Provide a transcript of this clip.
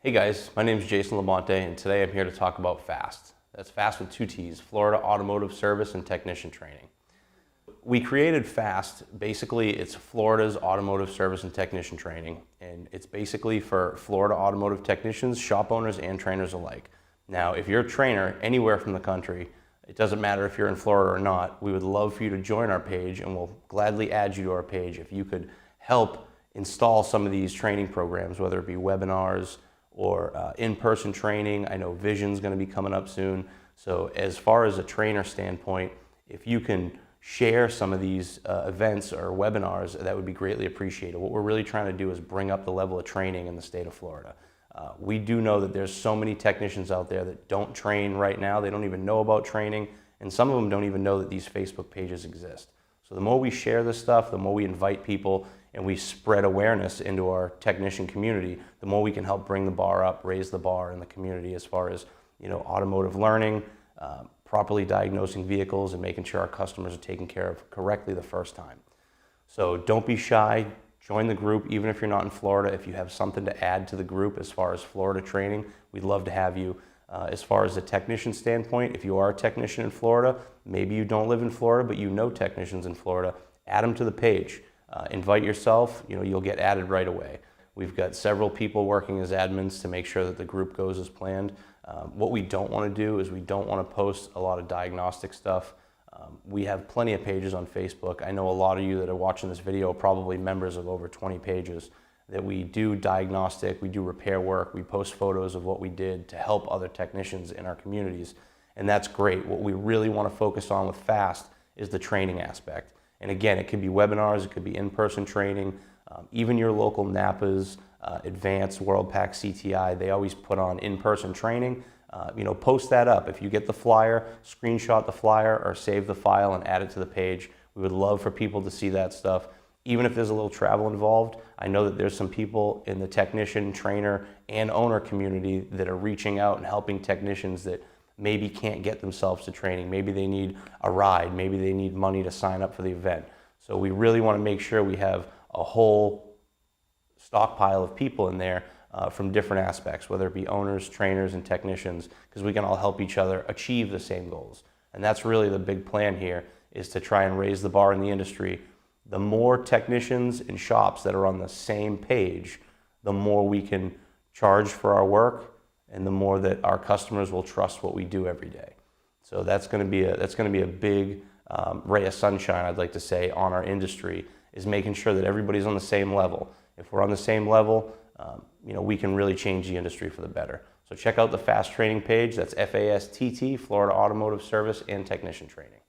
Hey guys, my name is Jason Labonte and today I'm here to talk about FASTT. That's FASTT with two T's, Florida Automotive Service and Technician Training. We created FASTT, basically it's Florida's Automotive Service and Technician Training, and it's basically for Florida automotive technicians, shop owners, and trainers alike. Now, if you're a trainer anywhere from the country, it doesn't matter if you're in Florida or not, we would love for you to join our page and we'll gladly add you to our page if you could help install some of these training programs, whether it be webinars, or in-person training. I know Vision's going to be coming up soon. So as far as a trainer standpoint, if you can share some of these events or webinars, that would be greatly appreciated. What we're really trying to do is bring up the level of training in the state of Florida. We do know that there's so many technicians out there that don't train right now. They don't even know about training, and some of them don't even know that these Facebook pages exist. So the more we share this stuff, the more we invite people and we spread awareness into our technician community, the more we can help bring the bar up, raise the bar in the community as far as, automotive learning, properly diagnosing vehicles and making sure our customers are taken care of correctly the first time. So don't be shy, join the group even if you're not in Florida. If you have something to add to the group as far as Florida training, we'd love to have you. As far as the technician standpoint, if you are a technician in Florida, maybe you don't live in Florida, but you know technicians in Florida, add them to the page. Invite yourself, you'll get added right away. We've got several people working as admins to make sure that the group goes as planned. What we don't want to do is we don't want to post a lot of diagnostic stuff. We have plenty of pages on Facebook. I know a lot of you that are watching this video are probably members of over 20 pages that we do diagnostic, we do repair work, we post photos of what we did to help other technicians in our communities, and that's great. What we really want to focus on with FASTT is the training aspect. And again, it could be webinars, it could be in-person training, even your local NAPAs, Advanced, WorldPAC, CTI, they always put on in-person training. Post that up. If you get the flyer, screenshot the flyer or save the file and add it to the page. We would love for people to see that stuff. Even if there's a little travel involved, I know that there's some people in the technician, trainer, and owner community that are reaching out and helping technicians that maybe can't get themselves to training. Maybe they need a ride, maybe they need money to sign up for the event. So we really want to make sure we have a whole stockpile of people in there from different aspects, whether it be owners, trainers, and technicians, because we can all help each other achieve the same goals. And that's really the big plan here, is to try and raise the bar in the industry. The more technicians and shops that are on the same page, the more we can charge for our work and the more that our customers will trust what we do every day. So that's going to be a big ray of sunshine, I'd like to say, on our industry, is making sure that everybody's on the same level. If we're on the same level, we can really change the industry for the better. So check out the FASTT training page. That's FASTT, Florida Automotive Service and Technician Training.